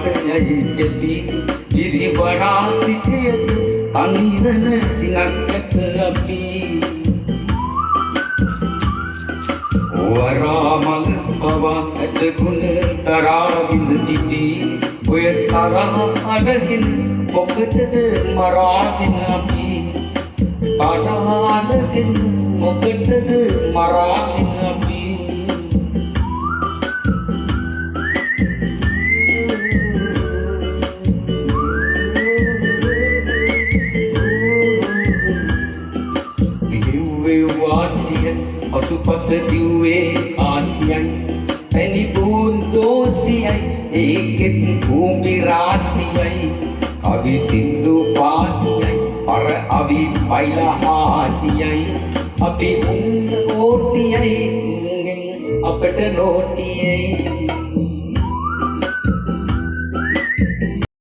රටයයි කෙටි පිරිවරා සිටියද තනිවන දිනක් ඇත අපි වරාමල් පවා ඇත ගුණ තරාවින් දිවි ඔය තරහ අඩගෙන මොකටද මරාගෙන අපි පාඩාලගෙන මොකටද මරාගෙන අපි පසුපස දිව්වේ ආසියන් තනි බුන්දෝසියයි ඒකෙත් භූමි රාසියයි අවි සින්දු පාටියයි අර අවි පයිලහාටියයි අපි උන් කෝටියයි අපට නෝටියයි